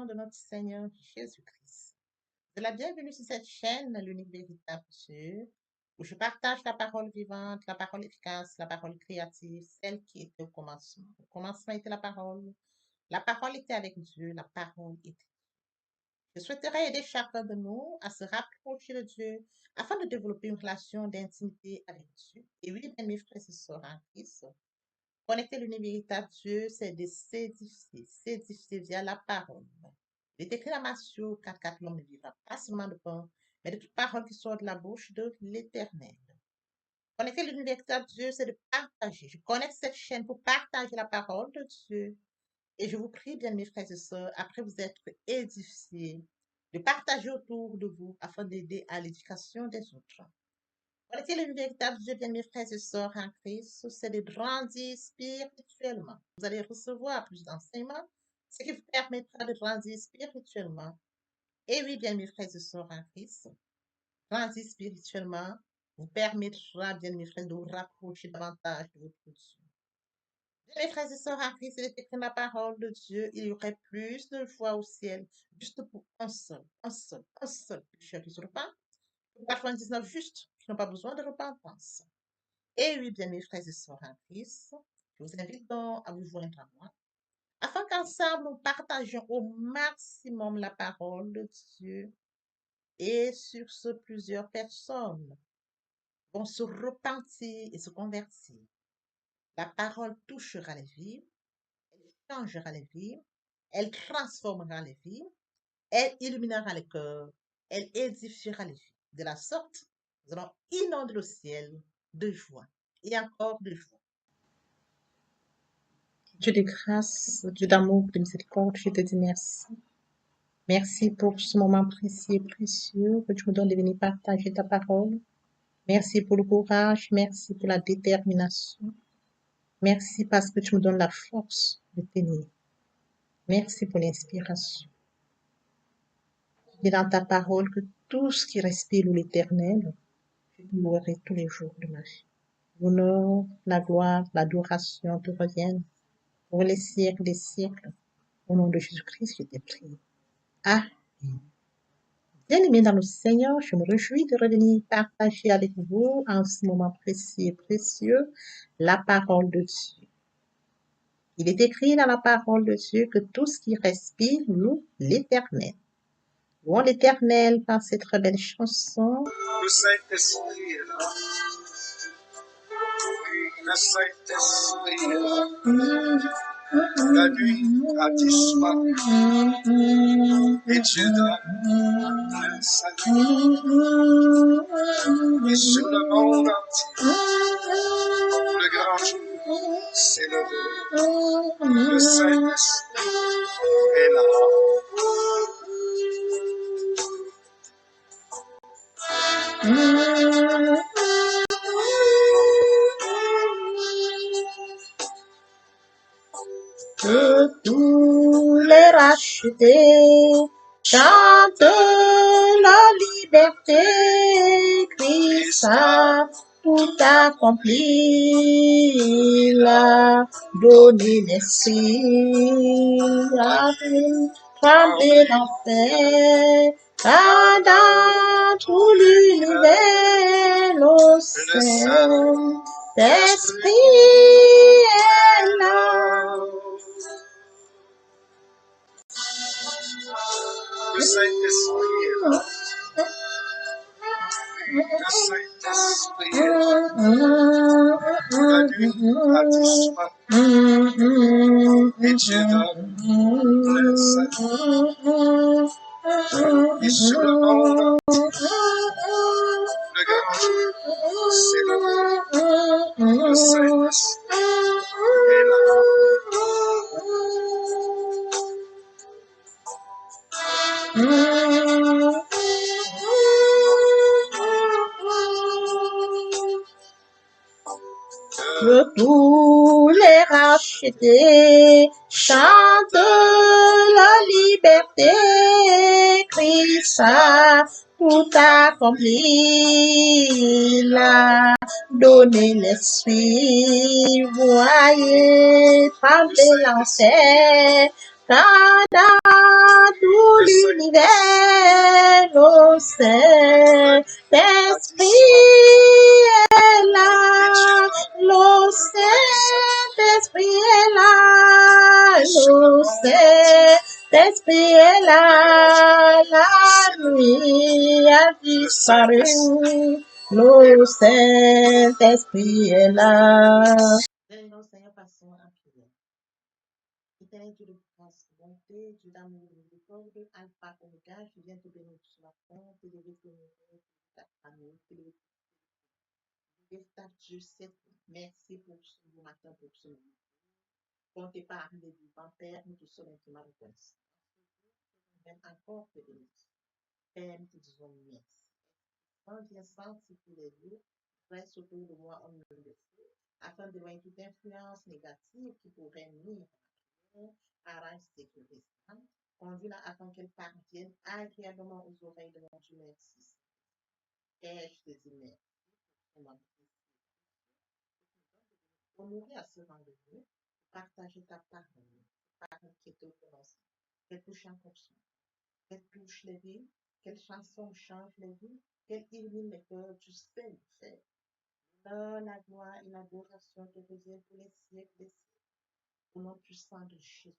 De notre Seigneur Jésus-Christ. De la bienvenue sur cette chaîne, l'unique véritable Dieu, où je partage la parole vivante, la parole efficace, la parole créative, celle qui était au commencement. Au commencement était la parole était avec Dieu, la parole était. Je souhaiterais aider chacun de nous à se rapprocher de Dieu afin de développer une relation d'intimité avec Dieu. Et oui, bien, mes frères et sœurs en Christ, connecter l'unique véritable Dieu, c'est de s'édifier via la parole. Il est écrit dans Matthieu 4, l'homme ne vivra pas seulement de pain, mais de toute parole qui sort de la bouche de l'Éternel. Connecter l'univers véritable Dieu, c'est de partager. Je connecte cette chaîne pour partager la parole de Dieu. Et je vous prie, bien mes frères et sœurs, après vous être édifiés, de partager autour de vous afin d'aider à l'éducation des autres. Connecter l'univers véritable Dieu, bien mes frères et sœurs en Christ, c'est de grandir spirituellement. Vous allez recevoir plus d'enseignements, ce qui vous permettra de grandir spirituellement. Et oui, bien mes frères et sœurs en Christ, grandir spirituellement vous permettra, bien mes frères, de vous rapprocher davantage de votre Dieu. Bien mes frères et sœurs en Christ, il est écrit dans la parole de Dieu, il y aurait plus de joie au ciel, juste pour un seul pécheur qui se repent, que 99 justes qui n'ont pas besoin de repentance. Et oui, bien mes frères et sœurs en Christ, je vous invite donc à vous joindre à moi, afin qu'ensemble nous partagions au maximum la parole de Dieu. Et sur ce, plusieurs personnes vont se repentir et se convertir. La parole touchera les vies, elle changera les vies, elle transformera les vies, elle illuminera les cœurs, elle édifiera les vies. De la sorte, nous allons inonder le ciel de joie et encore de joie. Dieu de grâce, Dieu d'amour, de miséricorde, je te dis merci. Merci pour ce moment précieux et précieux que tu me donnes de venir partager ta parole. Merci pour le courage, merci pour la détermination. Merci parce que tu me donnes la force de tenir. Merci pour l'inspiration. Tu dis dans ta parole que tout ce qui respire l'Éternel, je te louerai tous les jours de ma vie. L'honneur, la gloire, l'adoration te reviennent pour les siècles des siècles. Au nom de Jésus-Christ, je t'ai prié. Amen. Bien-aimés dans le Seigneur, je me réjouis de revenir partager avec vous en ce moment précieux et précieux la parole de Dieu. Il est écrit dans la parole de Dieu que tout ce qui respire loue l'Éternel. Louons l'Éternel par cette très belle chanson. Le Saint-Esprit est là. Le Saint-Esprit est là. La nuit a disparu et Dieu donne le salut. Et sur le monde entier, le grand jour s'est levé. Le Saint-Esprit est là. Que tous les rachetés chantent la liberté, Christ a tout accompli, il a donné l'esprit, a fait trembler l'enfer, car dans tout l'univers, le Saint-Esprit est là. Le Saint-Esprit est là. Le Saint-Esprit est là. La nuit a disparu et Dieu donne le salut. Et sur le monde entier, le grand jour s'est levé. Le Saint-Esprit est là. Que tous les rachetés chantent la liberté, Christ a tout accompli, il a donné l'esprit, voyez trembler l'enfer, car dans l'univers, le Saint-Esprit est là, le Saint-Esprit est là, le Saint-Esprit est là, la nuit a disparu, le Saint-Esprit est là. Seigneur, passons à prière. Éternel Dieu de grâce, bonté, Dieu d'amour, de miséricorde, Alpha, Omega, je viens te bénir sur la terre, te lever ton nom, ta famille, te lever ta Dieu, merci pour ce bon matin, pour ce moment. Quand t'es pas arrivé vivant, Père, nous te sommes intimement reconnaissants. Même encore te bénir. Père, nous te disons merci. Quand viens sentir tous les jours, reste autour de moi en me le feu, afin d'éloigner toute influence négative qui pourrait nuire arrange sécurité. Conduis-la afin qu'elle parvienne agréablement aux oreilles de mon Dieu. Merci. Et je te dis merci. Pour nourrir à ce rendez-vous, partager ta parole, parole qui est au commencement, qu'elle touche un conscient, qu'elle touche les vies, quelle chanson change les vies, qu'elle illumine les cœurs, tu sais le faire. La gloire et l'adoration te reviennent pour les siècles des siècles. Au nom puissant de Jésus.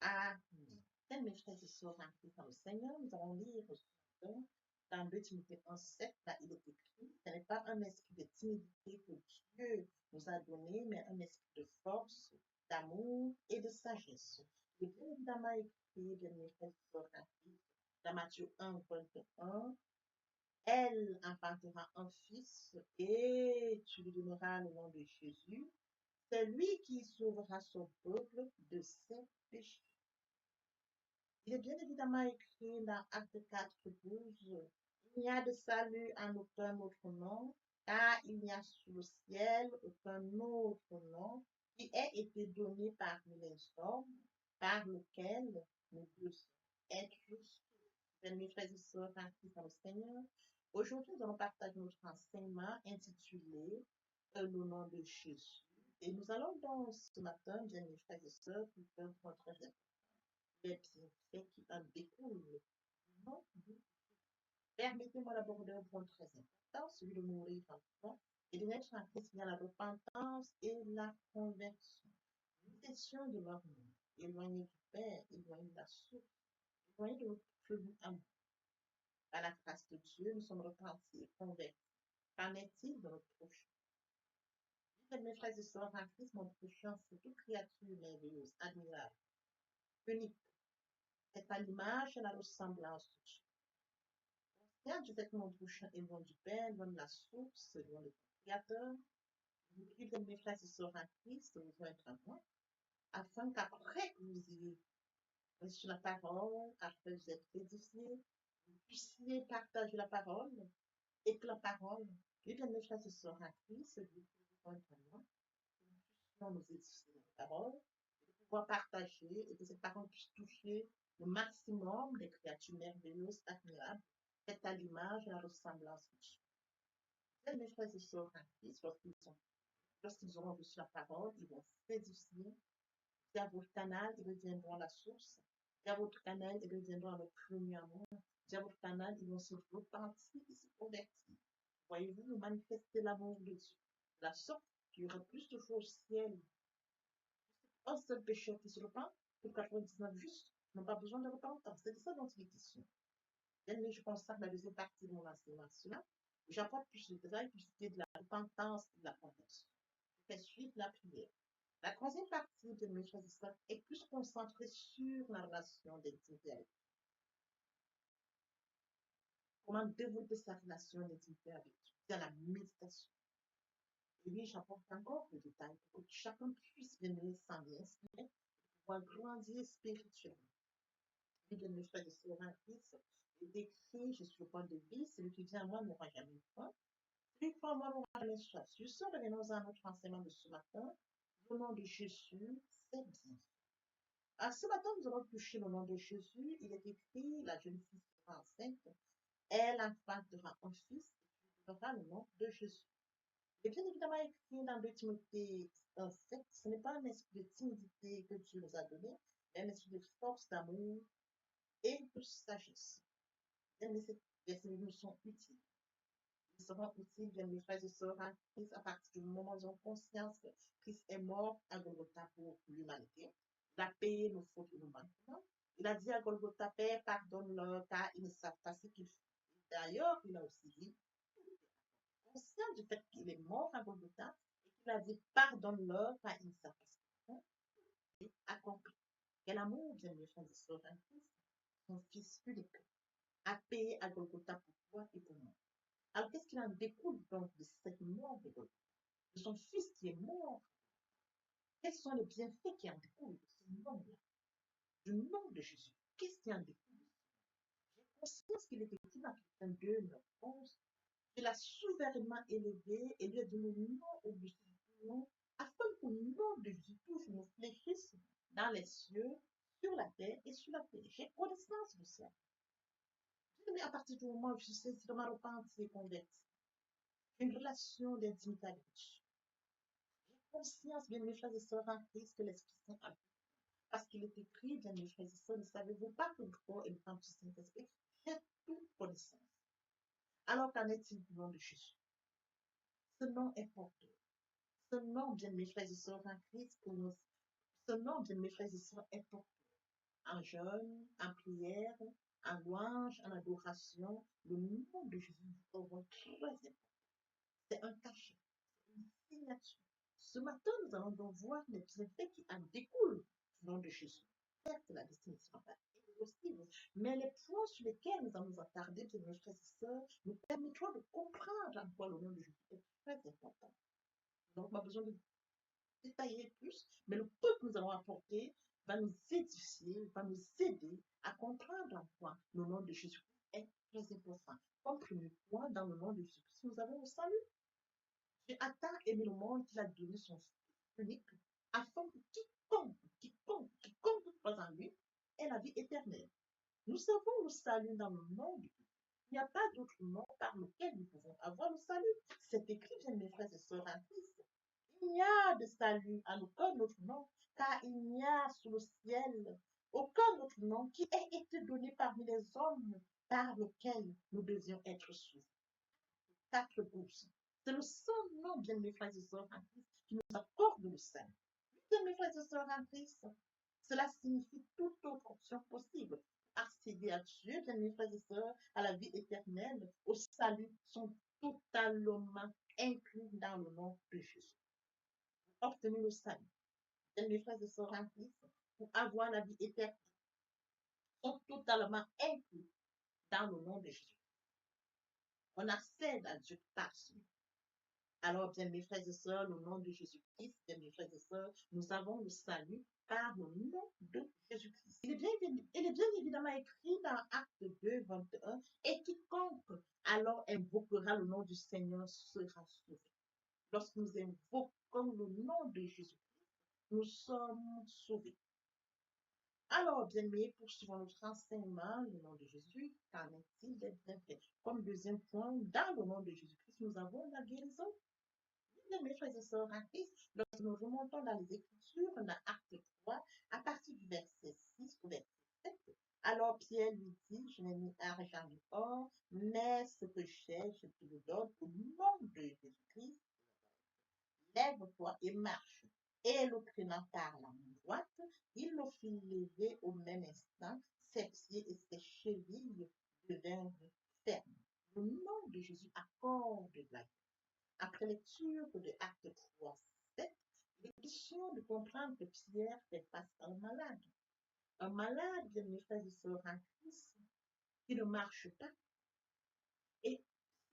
Amen. Mes frères et sœurs en Christ dans le Seigneur, nous allons lire dans 2 Timothée 11:7, là il est écrit, ce n'est pas un esprit de timidité que Dieu nous a donné, mais un esprit de force, d'amour et de sagesse. Il est bien évidemment écrit, de mes frères et sœurs en Christ, dans Matthieu 1:21, elle enfantera un fils et tu lui donneras le nom de Jésus. C'est lui qui sauvera son peuple de ses péchés. Il est bien évidemment écrit dans Acte 4:12, il n'y a de salut en aucun autre nom, car il n'y a sous le ciel aucun autre nom qui ait été donné parmi les hommes, par lequel nous devons être justes. Mes frères et sœurs en Christ dans le Seigneur, aujourd'hui nous allons partager notre enseignement intitulé Le nom de Jésus. Et nous allons donc ce matin, bien mes frères et sœurs, nous faire notre les bienfaits qui en découlent. Non, permettez-moi d'aborder un point très important, celui de mourir en foi et de naître en Christ via la repentance et la conversion. L'éducation de leur monde, éloigné du Père, éloigné de la source, éloigné de notre plus amour. À la grâce de Dieu, nous sommes repentis et convertis. Qu'en est-il de notre prochain? Mes frères et sœurs en Christ, mon prochain, c'est toute créature merveilleuse, admirable, unique. C'est à l'image et à la ressemblance de Dieu. Regarde, je sais que mon prochain est loin du Père, loin de la source, loin du Créateur. Vous qui de mes frères et sœurs en Christ, vous joindre à moi, afin qu'après que vous ayez reçu la parole, après vous êtes édifiés, vous puissiez partager la parole et que la parole, et de mes frères et sœurs en Christ, vous joindre à moi, que nous puissions nous édifier la parole, et pouvoir partager et que cette parole puisse toucher le maximum des créatures merveilleuses, admirables, faites à l'image et à la ressemblance de Dieu. Mes frères et sœurs en Christ, lorsqu'ils auront reçu la parole, ils vont s'édifier. Via votre canal, ils deviendront la source. Via votre canal, ils deviendront le premier amour. Via votre canal, ils vont se repentir et se convertir. Voyez-vous, nous manifester l'amour de Dieu. De la sorte qu'il y aura plus de fois au ciel un seul pécheur qui se repent que 99 justes n'ont pas besoin de repentance. C'est de ça dont il est question. Mais je pense que la deuxième partie de mon enseignement cela, j'apporte plus de détails pour ce qui est de la repentance et de la conversion. Je fais suivre la prière. La troisième partie de mes choisissements est plus concentrée sur la relation d'intimité avec Dieu. Comment développer sa relation d'intimité avec Dieu dans la méditation. Et oui, j'apporte encore des détails pour que chacun puisse venir s'en inspirer pour grandir spirituellement. Lui de mes frères et sœurs en Christ est écrit, je suis au point de vie, celui qui vient à moi n'aura jamais faim. Celui qui croit en moi n'aura jamais soif. Je sors revenons à notre enseignement de ce matin. Le nom de Jésus, c'est bien. Ce matin, nous allons toucher le nom de Jésus. Il est écrit, la jeune fille sera enceinte, elle enfantera un fils et tu donneras le nom de Jésus. Et bien évidemment écrit dans 2 Timothée 1:7, ce n'est pas un esprit de timidité que Dieu nous a donné, un esprit de force, d'amour et de sagesse. Bien-aimés, ces versets nous sont utiles. Ils seront utiles, bien mes frères et sœurs, en Christ, à partir du moment où nous avons conscience que Christ est mort à Golgotha pour l'humanité. Il a payé nos fautes et nos manquements. Il a dit à Golgotha, Père, pardonne-leur, car ils ne savent pas ce qu'ils font. D'ailleurs, il a aussi dit, conscient du fait qu'il est mort à Golgotha, et qu'il a dit, pardonne-leur, car ils ne savent pas ce qu'ils font, et accompli. Quel amour, bien mes frères et sœurs, en Christ, son Fils unique, a payé à Golgotha pour toi et pour moi. Alors, qu'est-ce qu'il en découle donc de cette mort de Golgotha, de son Fils qui est mort? Quels sont les bienfaits qui en découlent de ce nom-là, du nom de Jésus? Qu'est-ce qui en découle? J'ai conscience qu'il est écrit dans Philippiens 2, 9, 11, qu'il a souverainement élevé et lui a donné le nom au-dessus de tout nom, afin que le nom de Jésus touche nos fléchisses dans les cieux, sur la terre et sur la terre. J'ai connaissance de ça. Mais à partir du moment où je sais si ma repentance est convertie, j'ai une relation d'intimité avec Dieu. J'ai conscience, bien mes frères et sœurs en Christ, que l'Esprit Saint a vu. Parce qu'il est écrit, bien mes frères et sœurs, ne savez-vous pas que le corps est le temple du Saint-Esprit? J'ai toute connaissance. Alors qu'en est-il du nom de Jésus? Ce nom est porteur. Ce nom, bien mes frères et sœurs en Christ, ce nom, bien mes frères et sœurs, est porteur. En jeûne, en prière, en louange, en adoration, le nom de Jésus est un rôle très important. C'est un cachet, c'est une signature. Ce matin, nous allons donc voir les bienfaits qui en découlent du nom de Jésus. Certes, la destinée ne sera pas exhaustive, mais les points sur lesquels nous allons nous attarder, bien mes frères et sœurs, nous permettront de comprendre à quoi le nom de Jésus est très important. Nous n'avons pas besoin de détailler plus, mais le peu que nous allons apporter va nous édifier, va nous aider à comprendre en quoi le nom de Jésus est très important. Comme premier point, dans le nom de Jésus, nous avons le salut. Dieu a tant aimé le monde qu'il a donné son Fils unique, afin que quiconque croit en lui ait la vie éternelle. Nous avons le salut dans le nom de Dieu. Il n'y a pas d'autre nom par lequel nous pouvons avoir le salut. C'est écrit, bien mes frères et sœurs en Christ. Il n'y a de salut en aucun autre nom, car il n'y a sous le ciel aucun autre nom qui ait été donné parmi les hommes par lequel nous devions être sauvés. 4 12. C'est le seul nom, bien mes frères et sœurs en Christ, qui nous accorde le salut. Bien mes frères et sœurs en Christ, cela signifie toute autre option possible. Accéder à Dieu, bien mes frères et sœurs, à la vie éternelle, au salut, sont totalement inclus dans le nom de Jésus. Obtenir le salut, bien mes frères et sœurs en Christ, pour avoir la vie éternelle, sont totalement inclus dans le nom de Jésus. On accède à Dieu par celui. Alors, bien mes frères et sœurs, le nom de Jésus-Christ, bien mes frères et sœurs, nous avons le salut par le nom de Jésus-Christ. Il est bien évidemment écrit dans Acte 2, 21, et quiconque alors invoquera le nom du Seigneur sera sauvé. Lorsque nous invoquons le nom de Jésus-Christ, nous sommes sauvés. Alors, bien aimés, poursuivons notre enseignement, le nom de Jésus, qu'en est-il des bienfaits? Comme deuxième point, dans le nom de Jésus-Christ, nous avons la guérison. Bien, mes frères et sœurs en Christ, lorsque nous remontons dans les Écritures, dans Acte 3, à partir du verset 6 au verset 7, alors Pierre lui dit, je n'ai ni argent ni or, mais ce que j'ai, je te le donne au nom de Jésus-Christ. Lève-toi et marche. Et le prenant par la main droite, il le fit lever au même instant, ses pieds et ses chevilles devinrent fermes. Le nom de Jésus accorde la vie. Après lecture de Acte 3, 7, il est question de comprendre que Pierre fait face à un malade. Un malade, bien mes frères et sœurs en Christ, qui ne marche pas. Et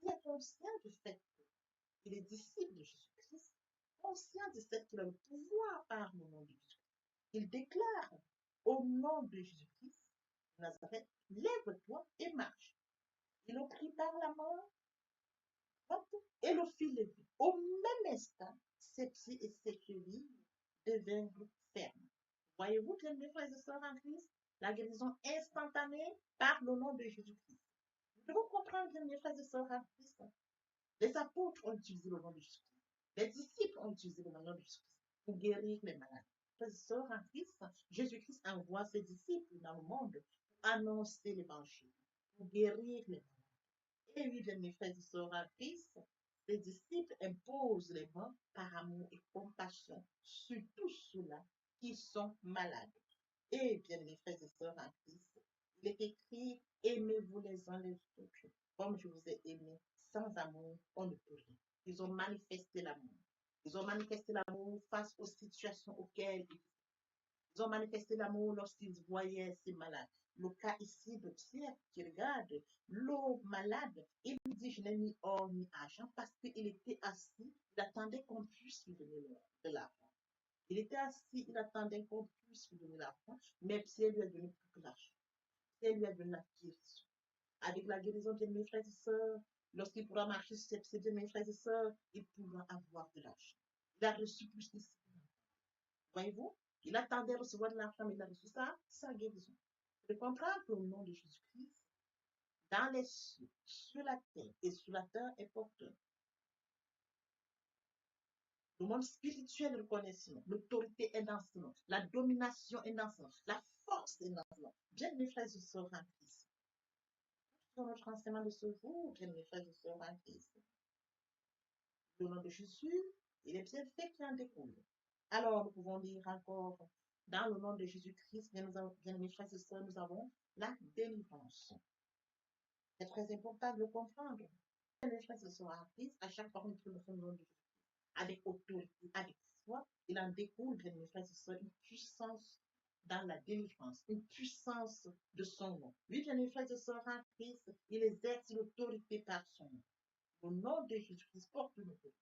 il est conscient du fait qu'il est disciple de Jésus-Christ, conscient du fait qu'il a le pouvoir par le nom de Jésus. Il déclare au nom de Jésus-Christ, Nazareth, lève-toi et marche. Il le prit par la main et le fit lever. Au même instant, ses pieds et ses chevilles devinrent fermes. Voyez-vous, bien mes frères et sœurs en Christ, la guérison instantanée par le nom de Jésus-Christ. Nous devons comprendre, bien mes frères et sœurs en Christ, les apôtres ont utilisé le nom de Jésus-Christ. Les disciples ont utilisé le nom de Jésus-Christ pour guérir les malades. frères et sœurs en Christ, Jésus-Christ envoie ses disciples dans le monde pour annoncer l'évangile, pour guérir les malades. Et oui, bien mes frères et sœurs en Christ, ses disciples imposent les mains par amour et compassion sur tous ceux-là qui sont malades. Et bien mes frères et sœurs en Christ, il est écrit, aimez-vous les uns les autres, comme je vous ai aimé. Sans amour, on ne peut rien. Ils ont manifesté l'amour. Ils ont manifesté l'amour face aux situations auxquelles ils ont manifesté l'amour lorsqu'ils voyaient ces malades. Le cas ici de Pierre qui regarde l'homme malade, il lui dit, je n'ai ni or ni argent parce qu'il était assis, il attendait qu'on puisse lui donner de l'argent. Il était assis, il attendait qu'on puisse lui donner l'argent, mais Pierre lui a donné plus que l'argent. Pierre lui a donné la guérison. Avec la guérison de mes frères et sœurs, lorsqu'il pourra marcher sur ses pieds de mes frères et sœurs, il pourra avoir de l'argent. Il a reçu plus que ça. Voyez-vous? Il attendait recevoir de l'argent, mais il a reçu ça, sa guérison. Je comprends que le nom de Jésus-Christ, dans les cieux, sur la terre et sur la terre est porteur. Le monde spirituel reconnaît ce nom. L'autorité est dans ce nom. La domination est dans ce nom. La force est dans ce nom. Bien, mes frères et sœurs en Christ. Sur notre enseignement de ce jour, bien, mes frères et sœurs en Christ. Le nom de Jésus, il est bien fait qui en découle. Alors, nous pouvons dire encore, dans le nom de Jésus-Christ, bien, mes frères et sœurs, nous avons la délivrance. C'est très important de le comprendre. Mes frères et sœurs en Christ, à chaque fois qu'on prononce le nom de Jésus, avec autorité, avec foi, il en découle, bien, mes frères et sœurs, une puissance dans la délivrance, une puissance de son nom. Oui, bien, mes frères et sœurs en Christ, il exerce l'autorité par son nom. Le nom de Jésus-Christ porte l'autorité.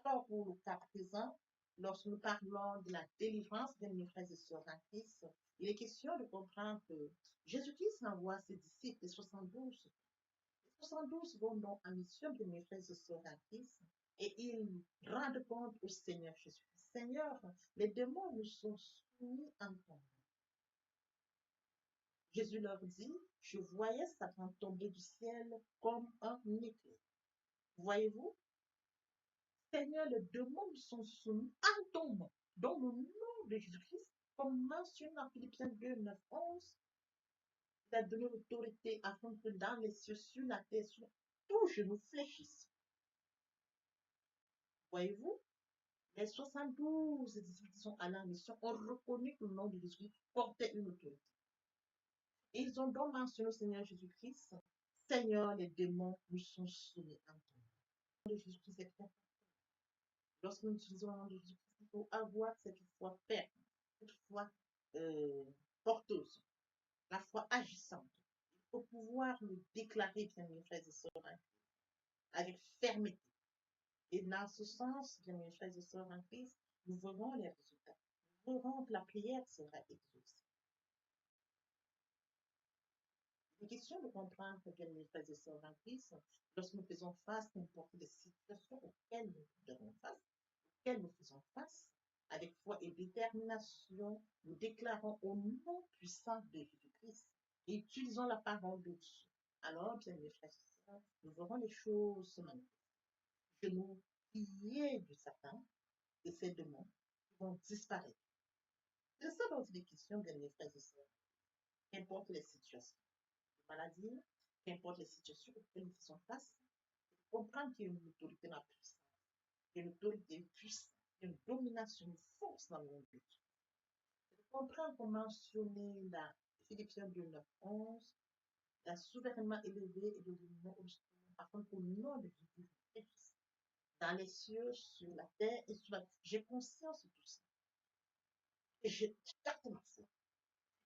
Alors, pour le cas présent, lorsque nous parlons de la délivrance de mes frères et sœurs en Christ, il est question de comprendre que Jésus-Christ envoie ses disciples, les 72. Les 72 vont donc en mission de mes frères et sœurs en Christ et ils rendent compte au Seigneur Jésus-Christ. Seigneur, les démons nous sont soumis en ton nom. Jésus leur dit, je voyais Satan tomber du ciel comme un éclair. Voyez-vous? Seigneur, les démons sont soumis à ton nom. Dans le nom de Jésus-Christ, comme mentionné dans Philippiens 2, 9, 11, il a donné l'autorité afin que dans les cieux, sur la terre, sur tout genou fléchisse. Voyez-vous, les 72 disciples qui sont allés en mission ont reconnu que le nom de Jésus portait une autorité. Et ils ont donc mentionné au Seigneur Jésus-Christ, Seigneur, les démons nous sont soumis à ton nom. Le nom de Jésus-Christ est très. Lorsque nous utilisons le nom de Jésus-Christ, il faut avoir cette foi ferme, cette foi porteuse, la foi agissante. Il faut pouvoir le déclarer, bien mes frères et sœurs, avec fermeté. Et dans ce sens, bien mes frères et sœurs en Christ, nous verrons les résultats. Nous verrons que la prière sera exaucée. Il est question de comprendre, bien mes frères et sœurs en Christ, lorsque nous faisons face à n'importe quelle situation auxquelles nous faisons face, avec foi et détermination, nous déclarons au nom puissant de Jésus-Christ et utilisons la parole de Dieu. Alors, bien mes frères et sœurs, nous verrons les choses se manifester. Je nous prie de Satan et ses démons vont disparaître. C'est ça dont il est question, bien mes frères et sœurs. Qu'importe les situations de maladie, qu'importe les situations auxquelles nous faisons face, comprendre qu'il y a une autorité dans la puissance, qu'il y a une autorité puissante, qu'il y a une domination, une force dans le monde de Dieu. Comprendre pour mentionner la Philippiens 2, 9, 11, la souverainement élevée et de l'union obscure, afin que le nom de Jésus existe dans les cieux, sur la terre et sur la terre. J'ai conscience de tout ça. Et je capte ma foi.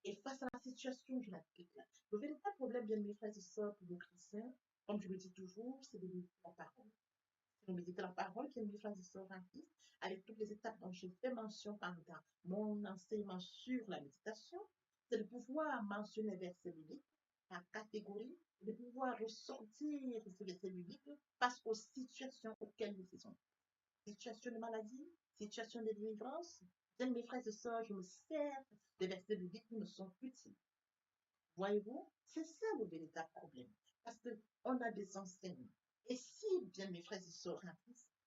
Et face à la situation, je la déclare. Le véritable problème, bien mes frères et sœurs, pour nos chrétiens, comme je le dis toujours, c'est de méditer la parole. C'est de méditer la parole, bien mes frères et sœurs en Christ, avec toutes les étapes dont j'ai fait mention pendant mon enseignement sur la méditation, c'est de pouvoir mentionner les versets bibliques par catégorie, de pouvoir ressortir ces versets bibliques face aux situations auxquelles nous faisons. Situation de maladie, situation de délivrance. Bien mes frères et sœurs, je me sers des versets bibliques qui me sont utiles. Voyez-vous, c'est ça le véritable problème. Parce qu'on a des enseignements. Et si, bien mes frères et sœurs,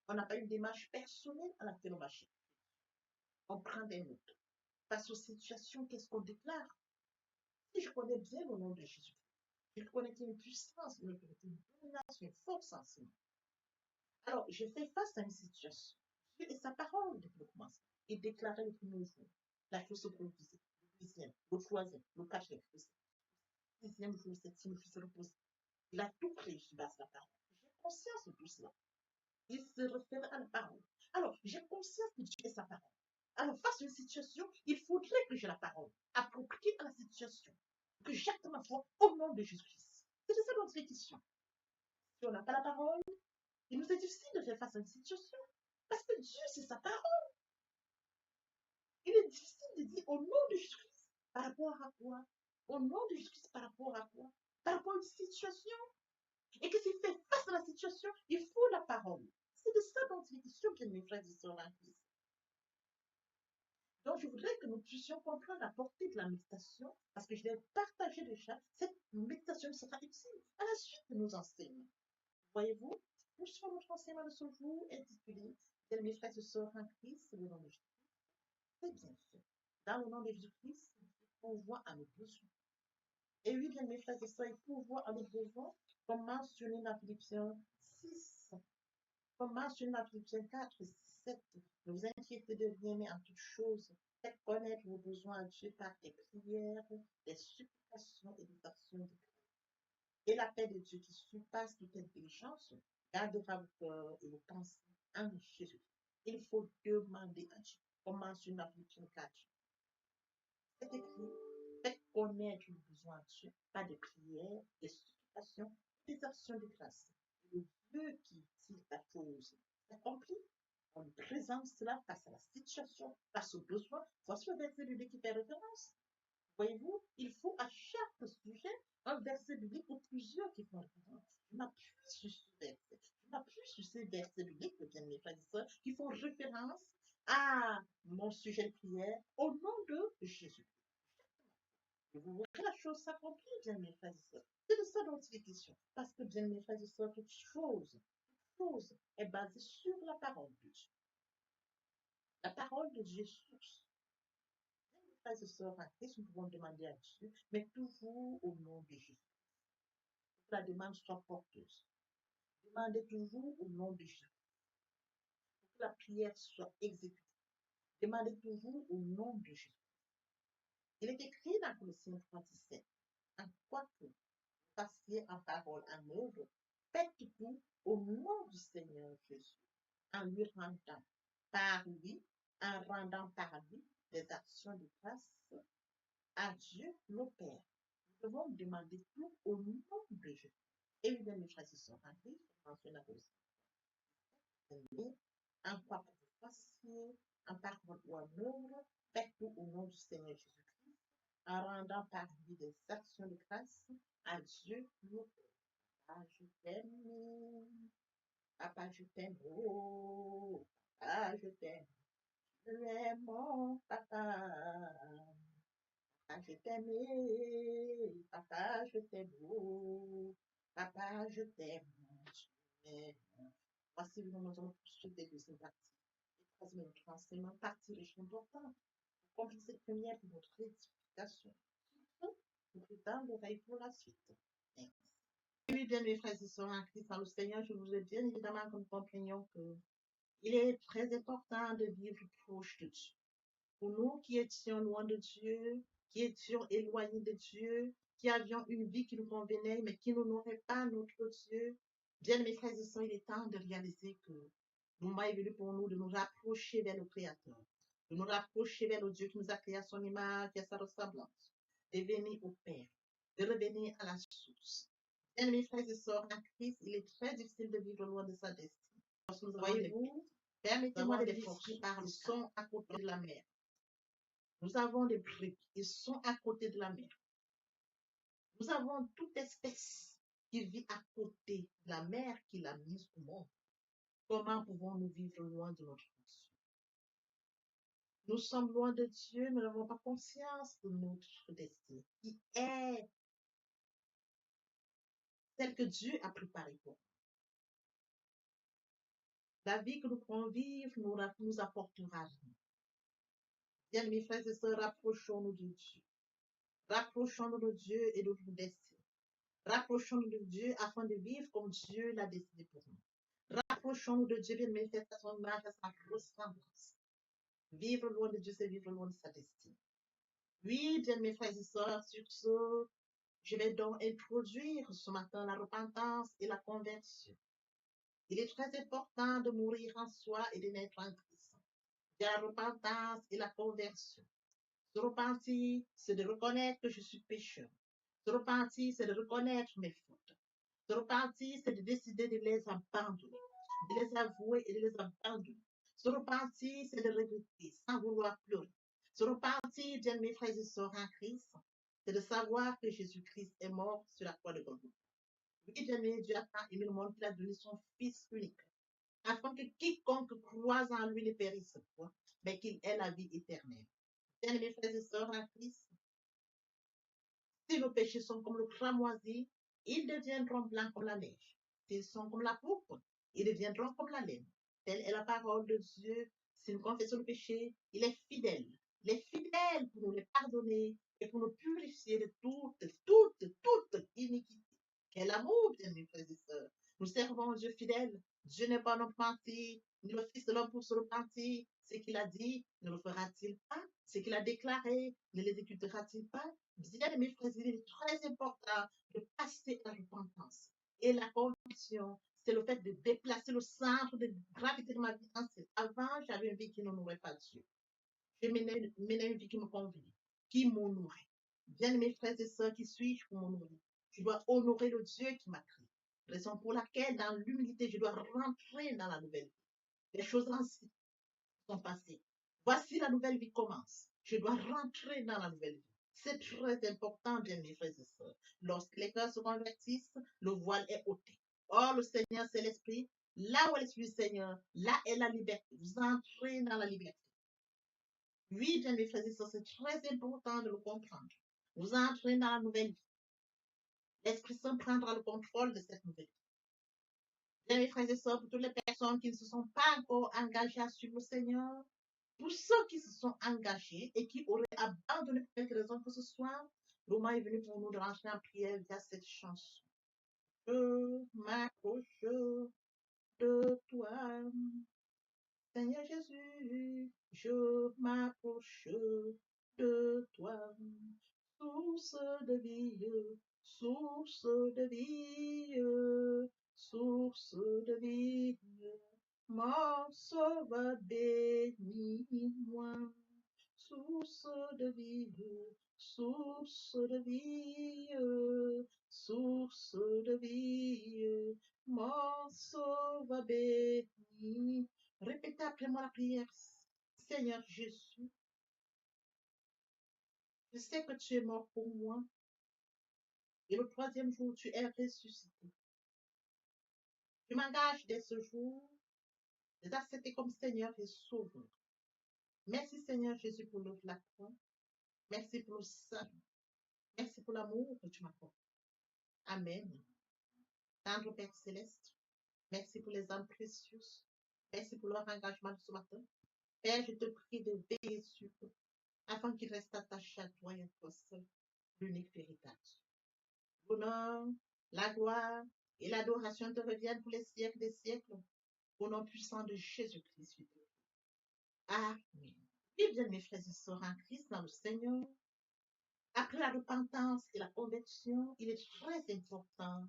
on n'a pas une démarche personnelle à laquelle on va chercher, on prend des notes. Face aux situations, qu'est-ce qu'on déclare? Si je connais bien le nom de Jésus, je connais qu'il y a une puissance, une domination, une force en ce moment. Alors, je fais face à une situation. Dieu et sa parole depuis le commencement. Il déclarait le premier jour. La chose se produisait. Le deuxième, le troisième, le quatrième, le sixième jour, le septième jour se reposait. Il a tout créé sur base de la parole. J'ai conscience de tout cela. Il se réfère à la parole. Alors, j'ai conscience que Dieu est sa parole. Alors, face à une situation, il faudrait que j'ai la parole appropriée à la situation. Que j'acte ma foi au nom de Jésus-Christ. C'est de ça notre question. Si on n'a pas la parole, il nous est difficile de faire face à une situation. Parce que Dieu, c'est sa parole. Il est difficile de dire au nom de Jésus-Christ par rapport à quoi? Au nom de Jésus-Christ par rapport à quoi? Par rapport à une situation. Et que s'il fait face à la situation, il faut la parole. C'est de ça dont il est question, bien mes frères et sœurs en Christ. Donc, je voudrais que nous puissions comprendre la portée de la méditation, parce que je l'ai partagé déjà. Cette méditation sera utile à la suite de nos enseignements. Voyez-vous, nous sommes notre enseignement de ce jour intitulé bien mes frères et sœurs en Christ, le nom de Jésus. C'est bien fait. Dans le nom de Jésus-Christ, il pourvoit à nos besoins. Et oui, bien mes frères et sœurs, il pourvoit à nos besoins, comme mentionné dans Philippiens 6, comme mentionné dans Philippiens 4, 6, 7. Ne vous inquiétez de rien, mais en toute chose, faites connaître vos besoins à Dieu par des prières, des supplications et des actions de grâce. Et la paix de Dieu qui surpasse toute intelligence gardera vos cœurs et vos pensées en Jésus. Il faut demander à Dieu, comme mentionné dans Philippiens 4. C'est écrit, faites connaître vos besoins à Dieu par des prières, des supplications, des actions de grâce. Le Dieu qui dit la chose accomplie, on lui présente cela face à la situation, face aux besoins. Voici le verset biblique qui fait référence. Voyez-vous, il faut à chaque sujet un verset biblique ou plusieurs qui font référence. Je m'appuie sur ce verset. Je m'appuie sur ces versets bibliques, bien mes frères et sœurs, qui font référence à mon sujet de prière au nom de Jésus. Et vous verrez la chose s'accomplir, bien mes frères et sœurs. C'est de ça dont il est question. Parce que, bien mes frères et sœurs, toute chose est basée sur la parole de Dieu. La parole de Dieu est source. Bien mes frères et sœurs, en Christ, nous pouvons demander à Dieu, mais toujours au nom de Jésus. Que la demande soit porteuse. Demandez toujours au nom de Jésus. Que la prière soit exécutée. Demandez toujours au nom de Jésus. Il est écrit dans Colossiens 3:17. En quoi que vous fassiez en parole, en œuvre, faites tout au nom du Seigneur Jésus, en lui rendant par lui, en rendant par lui des actions de grâce à Dieu le Père. Nous devons demander tout au nom de Jésus. Évidemment, mes frères et sœurs, en Christ, je mentionne la Colossiens. En quoi que vous fassiez, en parole ou en œuvre, faites tout au nom du Seigneur Jésus-Christ, en rendant par lui des actions de grâce à Dieu le Père. Papa, je t'aime. Papa, je t'aime. Oh, papa, je t'aime. Tu es mon papa. Papa, je t'aime. Papa, je t'aime. Oh, papa, je t'aime. Tu m'aimes. Voici, nous allons poursuivre des deuxième partie. Et troisième et notre enseignement, partie riche importante. Pour compléter cette première pour notre édification. Surtout, nous préparons l'oreille pour la suite. Merci. Oui, bien, mes frères et sœurs en Christ, dans le Seigneur, je voudrais bien évidemment que nous comprenions qu'il est très important de vivre proche de Dieu. Pour nous qui étions loin de Dieu, qui étions éloignés de Dieu, qui avions une vie qui nous convenait, mais qui n'honorait pas notre Dieu, bien, mes frères et sœurs, il est temps de réaliser que le moment est venu pour nous de nous rapprocher vers le Créateur, de nous rapprocher vers le Dieu qui nous a créé à son image et à sa ressemblance, de venir au Père, de revenir à la source. Bien, mes frères et sœurs en Christ, il est très difficile de vivre loin de sa destinée. Voyez-vous, permettez-moi de l'exprimer par le son à côté de la mer. Nous avons des briques, ils sont à côté de la mer. Nous avons toute espèce qui vit à côté de la mer qu'il a mise au monde. Comment pouvons-nous vivre loin de notre Dieu? Nous sommes loin de Dieu, nous n'avons pas conscience de notre destinée, qui est celle que Dieu a préparée pour nous. La vie que nous pourrons vivre nous apportera vie. Bien, mes frères et sœurs, rapprochons-nous de Dieu. Rapprochons-nous de Dieu et de notre destin. Rapprochons-nous de Dieu afin de vivre comme Dieu l'a décidé pour nous. Rapprochons-nous de Dieu, bien, mes frères, à son image, à sa ressemblance. Vivre loin de Dieu, c'est vivre loin de sa destinée. Oui, bien, mes frères et sœurs, sur ce, je vais donc introduire ce matin la repentance et la conversion. Il est très important de mourir en soi et de naître en Christ. Il y a la repentance et la conversion. Se repentir, c'est de reconnaître que je suis pécheur. Se repentir, c'est de reconnaître mes fautes. Se repentir, c'est de décider de les abandonner, de les avouer et de les abandonner. Se repentir, c'est de regretter sans vouloir pleurer. Se repentir, bien mes frères et sœurs en Christ, c'est de savoir que Jésus-Christ est mort sur la croix de Golgotha. Oui, bien aimé, Dieu a tant aimé le monde qu'il a donné son Fils unique, afin que quiconque croise en lui ne périsse point, mais qu'il ait la vie éternelle. Bien mes frères et sœurs en Christ, si nos péchés sont comme le cramoisi, ils deviendront blancs comme la neige. S'ils sont comme la pourpre, ils deviendront comme la laine. Telle est la parole de Dieu. Si nous confessons le péché, il est fidèle. Il est fidèle pour nous les pardonner et pour nous purifier de toute iniquité. Quel amour, bien mes frères et sœurs. Nous servons un Dieu fidèle. Dieu n'est pas un homme menti, ni le Fils de l'homme pour se repentir. Ce qu'il a dit, ne le fera-t-il pas? Ce qu'il a déclaré, ne l'exécutera-t-il pas? Bien, mes frères, il est très important de passer à la repentance. Et la conviction, c'est le fait de déplacer le centre de gravité de ma vie ancienne. Avant, j'avais une vie qui n'honorait pas Dieu. Je menais une vie qui me convenait, qui m'honorait. Bien, mes frères et sœurs, qui suis-je pour m'honorer? Je dois honorer le Dieu qui m'a créé. Raison pour laquelle, dans l'humilité, je dois rentrer dans la nouvelle vie. Les choses anciennes sont passées. Voici la nouvelle vie commence. Je dois rentrer dans la nouvelle vie. C'est très important, bien mes frères et sœurs. Lorsque les cœurs se convertissent, le voile est ôté. Or, le Seigneur, c'est l'Esprit. Là où est l'Esprit du Seigneur, là est la liberté. Vous entrez dans la liberté. Oui, bien mes frères et sœurs, c'est très important de le comprendre. Vous entrez dans la nouvelle vie. L'Esprit Saint prendra le contrôle de cette nouvelle vie. Bien mes frères et sœurs, pour toutes les personnes qui ne se sont pas encore engagées à suivre le Seigneur, pour ceux qui se sont engagés et qui auraient abandonné pour quelque raison que ce soit, le moment est venu pour nous de rentrer en prière via cette chanson. Je m'approche de toi, Seigneur Jésus, je m'approche de toi, source de vie, source de vie, source de vie. Mon sauveur, bénis-moi, source de vie, source de vie, source de vie, mon sauveur, bénis. Répétez après moi la prière. Seigneur Jésus, je sais que tu es mort pour moi et le troisième jour tu es ressuscité. Je m'engage dès ce jour de t'accepter comme Seigneur et Sauveur. Merci Seigneur Jésus pour l'œuvre de la croix. Merci pour le salut. Merci pour l'amour que tu m'apportes. Amen. Tendre Père Céleste, merci pour les âmes précieuses. Merci pour leur engagement de ce matin. Père, je te prie de veiller sur eux afin qu'ils restent attachés à toi et à toi seul, l'unique véritable. L'honneur, la gloire et l'adoration te reviennent pour les siècles des siècles. Au nom puissant de Jésus-Christ. Amen. Et bien, mes frères et sœurs en Christ, dans le Seigneur, après la repentance et la conversion, il est très important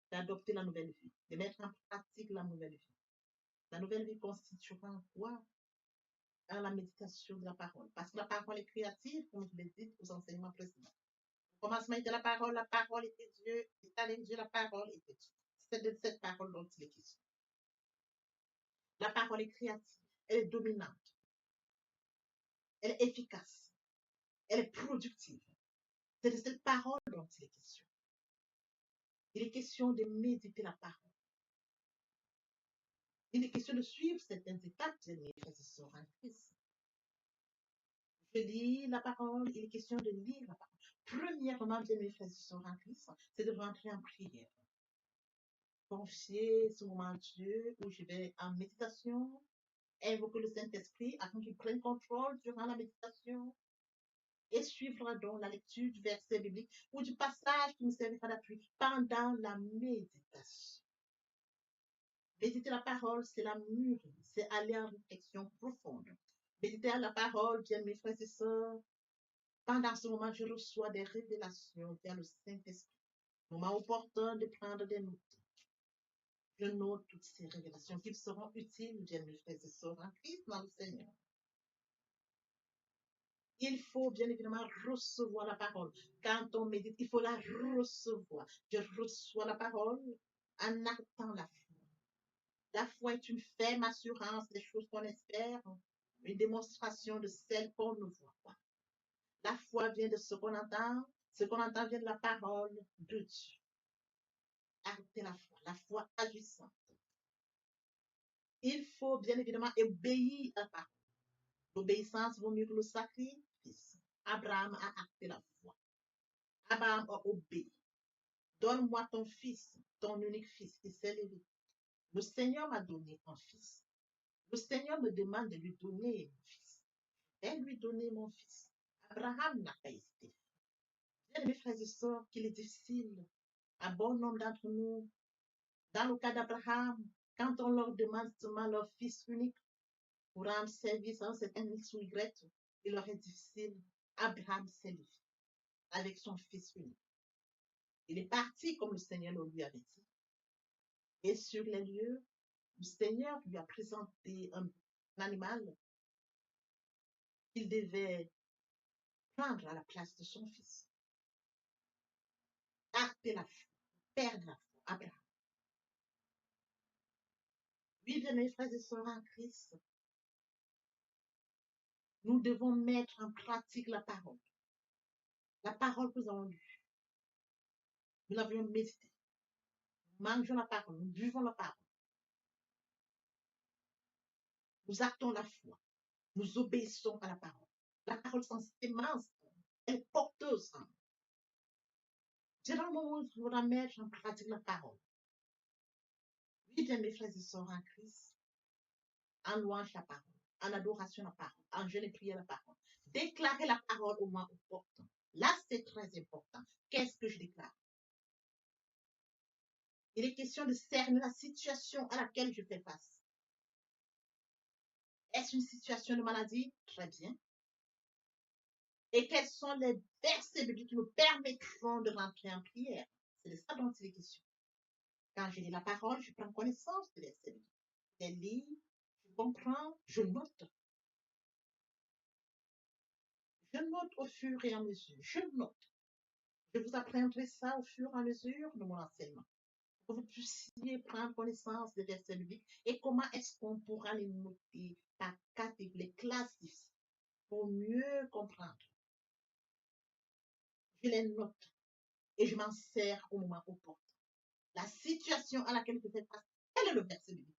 d'adopter la nouvelle vie, de mettre en pratique la nouvelle vie. La nouvelle vie constituera quoi? La méditation de la parole. Parce que la parole est créative, comme je l'ai dit aux enseignements précédents. Au commencement était la parole était Dieu, et avec Dieu, la parole était Dieu. C'est de cette parole dont il est question. La parole est créative, elle est dominante, elle est efficace, elle est productive. C'est de cette parole dont il est question. Il est question de méditer la parole. Il est question de suivre certaines étapes de mes frères et sœurs en Christ. Je lis la parole, il est question de lire la parole. Premièrement, bien mes frères et sœurs en Christ, c'est de rentrer en prière. Confier ce moment à Dieu où je vais en méditation invoquer le Saint-Esprit afin qu'il prenne contrôle durant la méditation et suivra donc la lecture du verset biblique ou du passage qui nous servira d'appui pendant la méditation. Méditer la parole, c'est la mûrir, c'est aller en réflexion profonde. Méditer à la parole, bien mes frères et sœurs, pendant ce moment, je reçois des révélations vers le Saint-Esprit. Moment opportun de prendre des notes. Je note toutes ces révélations qui seront utiles, bien mes frères et sœurs, en Christ dans le Seigneur. Il faut bien évidemment recevoir la parole. Quand on médite, il faut la recevoir. Je reçois la parole en actant la foi. La foi est une ferme assurance des choses qu'on espère, une démonstration de celles qu'on ne voit pas. La foi vient de ce qu'on entend vient de la parole de Dieu. Acter la foi agissante. Il faut bien évidemment obéir à la parole. L'obéissance vaut mieux que le sacrifice. Abraham a acté la foi. Abraham a obéi. Donne-moi ton fils, ton unique fils, qui s'est levé. Le Seigneur m'a donné un fils. Le Seigneur me demande de lui donner mon fils. Je vais lui donner mon fils. Abraham n'a pas hésité. Bien, mes frères et sœurs, qu'il est difficile à bon nombre d'entre nous, dans le cas d'Abraham, quand on leur demande seulement leur fils unique pour rendre service à un certain X ou Y, il leur est difficile. Abraham s'est levé avec son fils unique. Il est parti comme le Seigneur le lui avait dit. Et sur les lieux, le Seigneur lui a présenté un animal qu'il devait prendre à la place de son fils. Acter la foi, perdre la foi, Abraham. Oui, bien mes frères et sœurs en Christ, nous devons mettre en pratique la parole. La parole que nous avons lue. Nous l'avions médité. Nous mangeons la parole, nous buvons la parole. Nous actons la foi. Nous obéissons à la parole. La parole sans sémence, elle est porteuse. C'est dans le moment où il faudra mettre en pratique la parole. Oui, bien mes frères et sœurs en Christ, en louange la parole, en adoration la parole, en jeûne et prière la parole. Déclarer la parole au moins opportun. Là, c'est très important. Qu'est-ce que je déclare? Il est question de cerner la situation à laquelle je fais face. Est-ce une situation de maladie? Très bien. Et quels sont les versets bibliques qui me permettront de rentrer en prière? C'est de ça dont il est question. Quand je lis la parole, je prends connaissance des versets bibliques. Je les lis, je comprends, je note. Je note au fur et à mesure. Je note. Je vous apprendrai ça au fur et à mesure de mon enseignement. Pour que vous puissiez prendre connaissance des versets bibliques et comment est-ce qu'on pourra les noter par catégorie, les classifier pour mieux comprendre. Je les note et je m'en sers au moment opportun. La situation à laquelle je fais face, quel est le verset biblique?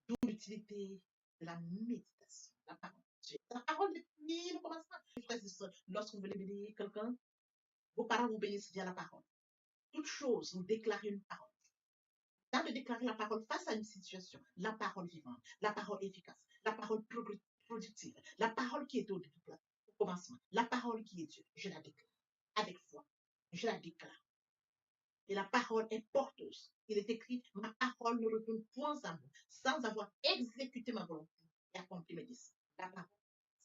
D'où l'utilité de la méditation, la parole de Dieu. La parole depuis le commencement. Lorsque vous voulez bénir quelqu'un, vos parents vous bénissent via la parole. Toute chose, vous déclarez une parole. Dans de déclarer la parole face à une situation, la parole vivante, la parole efficace, la parole productive, la parole qui est au commencement, la parole qui est Dieu, je la déclare avec foi. Je la déclare. Et la parole est porteuse. Il est écrit, ma parole ne retourne point à moi, sans avoir exécuté ma volonté et accompli mes désirs. La parole.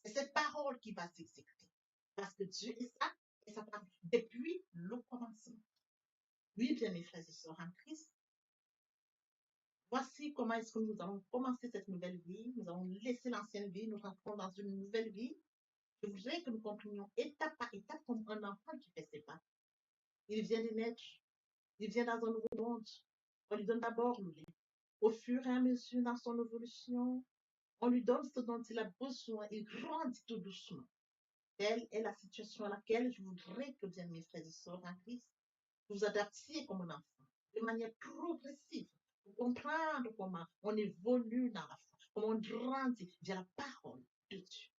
C'est cette parole qui va s'exécuter. Parce que Dieu est ça, et sa parole, depuis le commencement. Oui, bien mes frères et sœurs en Christ, voici comment est-ce que nous allons commencer cette nouvelle vie. Nous allons laisser l'ancienne vie, nous rentrons dans une nouvelle vie. Je voudrais que nous comprenions étape par étape comme un enfant qui fait ses pas. Il vient de naître. Il vient dans un nouveau monde. On lui donne d'abord le lait. Au fur et à mesure dans son évolution, on lui donne ce dont il a besoin. Il grandit tout doucement. Telle est la situation à laquelle je voudrais que, bien mes frères et sœurs en Christ, vous vous adaptiez comme un enfant, de manière progressive, pour comprendre comment on évolue dans la foi, comment on grandit via la parole de Dieu.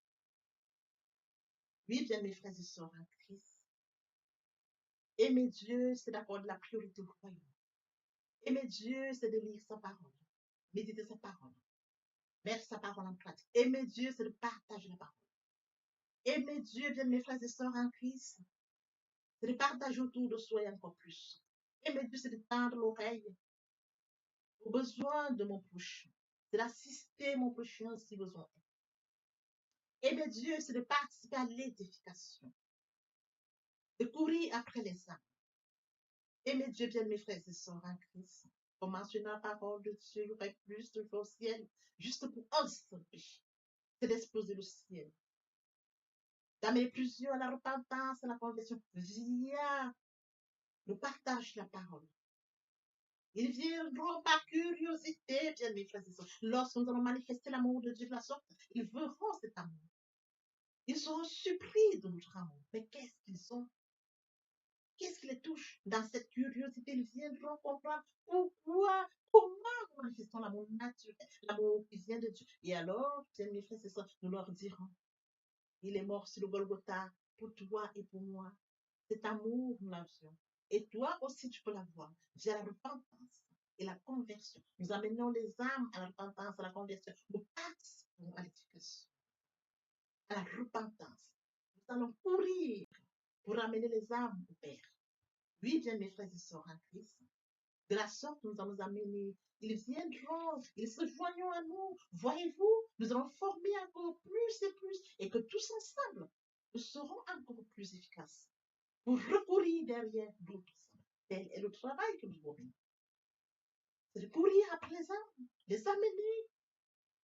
Oui, bien mes frères et sœurs en Christ, aimer Dieu, c'est d'accorder la priorité au royaume. Aimer Dieu, c'est de lire sa parole, méditer sa parole, Mettre sa parole en pratique. Aimer Dieu, c'est de partager la parole. Aimer Dieu, bien mes frères et sœurs en Christ, c'est de partager autour de soi et encore plus. Aimer Dieu, c'est de tendre l'oreille aux besoins de mon prochain. C'est d'assister mon prochain si besoin est. Aimer Dieu, c'est de participer à l'édification, de courir après les âmes. Aimer Dieu, bien mes frères et sœurs en Christ. Pour mentionner la parole de Dieu, il y aurait plus de choses au ciel, juste pour un seul péché. C'est d'exploser le ciel. D'amener plusieurs à la repentance, à la conversion, via le partage de la parole. Ils viendront par curiosité, bien mes frères et sœurs. Lorsque nous allons manifester l'amour de Dieu de la sorte, ils verront cet amour. Ils seront surpris de notre amour. Mais qu'est-ce qu'ils ont? Qu'est-ce qui les touche? Dans cette curiosité, ils viendront comprendre pourquoi, comment nous manifestons l'amour naturel, l'amour qui vient de Dieu. Et alors, bien mes frères et sœurs, nous leur dirons, il est mort sur le Golgotha pour toi et pour moi. Cet amour, nous l'avions. Et toi aussi, tu peux l'avoir via la repentance et la conversion. Nous amenons les âmes à la repentance, à la conversion. Nous participons à l'éducation, à la repentance. Nous allons courir pour amener les âmes au Père. Oui, bien mes frères et sœurs en Christ. De la sorte, nous allons amener. Ils viendront, ils se joignent à nous. Voyez-vous, nous allons former encore plus et que tous ensemble, nous serons encore plus efficaces pour recourir derrière d'autres. Tel est le travail que nous avons. C'est de courir après les amener,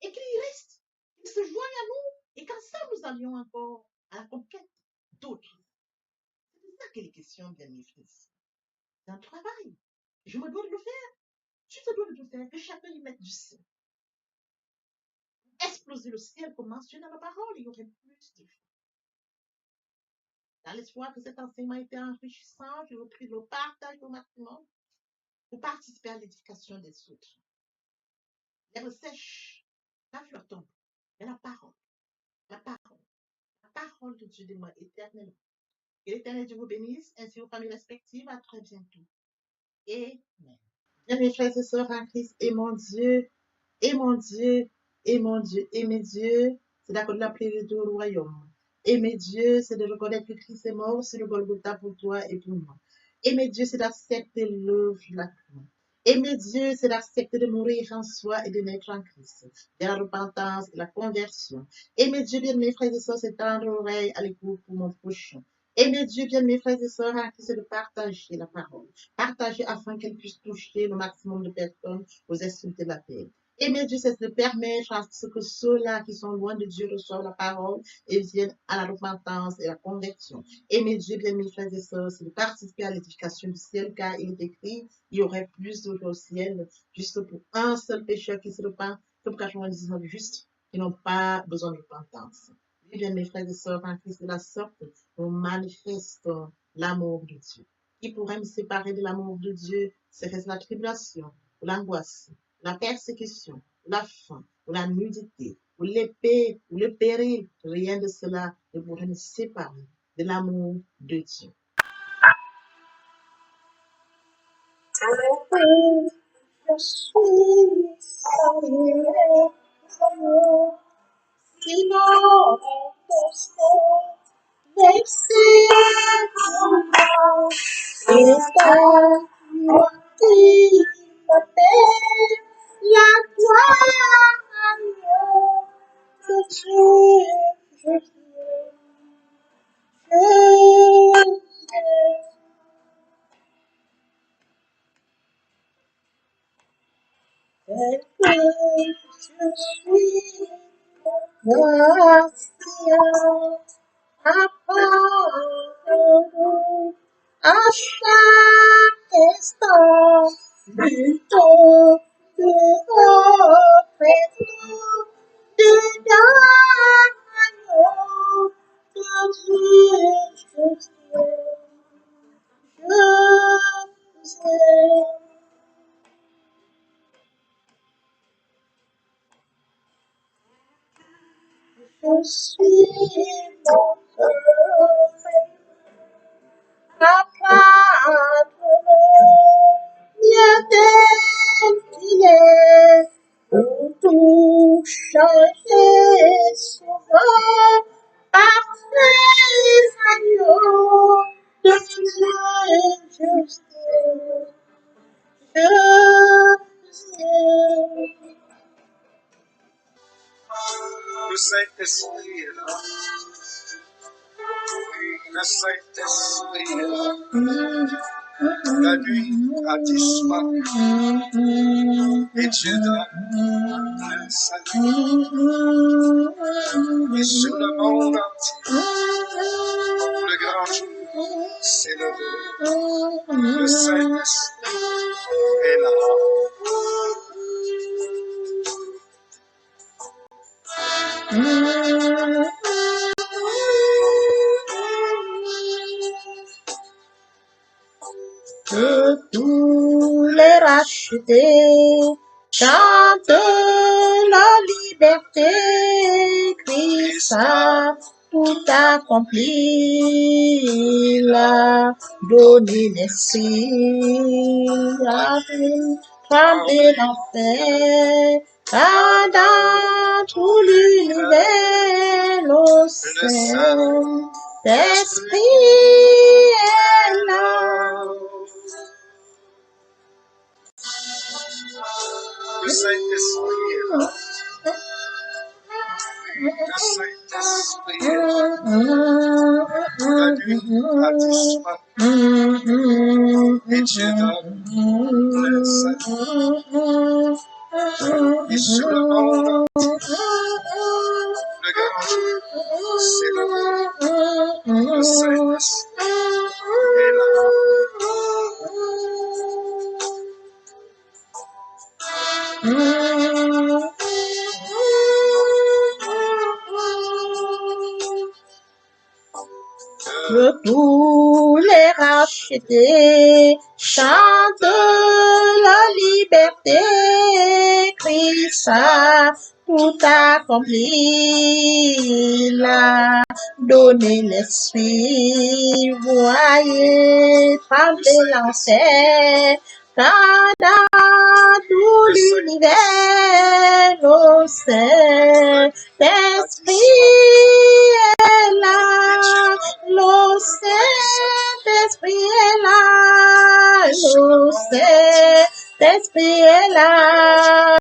et qu'ils restent, qu'ils se joignent à nous, et qu'ensemble nous allions encore à la conquête d'autres. C'est ça qu'il est question, bien mes frères. C'est un travail. Je me dois de le faire. Tu te dois de le faire, que chacun y mette du sien. Exploser le ciel, comme mentionné dans la parole, il y aurait plus de choses. Dans l'espoir que cet enseignement était enrichissant, je vous prie de le partager au maximum pour participer à l'édification des autres. L'herbe sèche, la fleur tombe, mais la parole de Dieu demeure éternellement. Que l'Éternel Dieu vous bénisse, ainsi vos familles respectives. À très bientôt. Amen. Bien, mes frères et sœurs en Christ, et mon Dieu, et mon Dieu, et mon Dieu, aimer Dieu, c'est d'accorder la priorité au royaume. Aimer Dieu, c'est de reconnaître que Christ est mort sur le Golgotha pour toi et pour moi. Aimer Dieu, c'est d'accepter l'œuvre de la croix. Aimer Dieu, c'est d'accepter de mourir en soi et de naître en Christ, de la repentance et la conversion. Aimer Dieu, bien mes frères et sœurs, c'est tendre l'oreille à l'écoute pour mon prochain. Aimer Dieu, bien mes frères et sœurs, c'est de partager la parole. Partager afin qu'elle puisse toucher le maximum de personnes aux extrémités de la terre. Aimer Dieu, c'est de permettre à ce que ceux-là qui sont loin de Dieu reçoivent la parole et viennent à la repentance et la conversion. Aimer Dieu, bien mes frères et sœurs, c'est de participer à l'édification du ciel, car il est écrit, il y aurait plus de au ciel, juste pour un seul pécheur qui se repent, comme 99 justes qui n'ont pas besoin de repentance. Oui, bien mes frères et sœurs, en Christ de la sorte, nous manifestons l'amour de Dieu. Qui pourrait me séparer de l'amour de Dieu? Serait-ce la tribulation, ou l'angoisse, la persécution, la faim, ou la nudité, ou l'épée, ou le péril? Rien de cela ne pourrait nous séparer de l'amour de Dieu. Je suis sinon, la gloire que à chaque instant du temps de votre l'agneau de Dieu, je suis votre papa, Dieu tel qu'il est, on touche Saint-Esprit est là. Oui, le Saint-Esprit est là. La nuit a disparu et Dieu donne le salut. Et sur le monde entier, le grand jour s'est levé. Le Saint-Esprit est là. Que tous les rachetés chantent la liberté, Christ a tout accompli, l'a donné l'esprit, a fait trembler l'enfer, car dans tout l'univers, le Saint-Esprit est là. Le Saint-Esprit est là. Le Saint-Esprit est là. La nuit a disparu et Dieu donne le salut. Et sur le monde entier, le grand jour s'est levé. Le Saint-Esprit est là. Que tous les rachetés chantent la liberté, Christ a tout accompli, l'a donné l'esprit, voyez trembler l'enfer, car dans tout l'univers, le Saint-Esprit est là. Le Saint-Esprit est là. Le Saint-Esprit est là.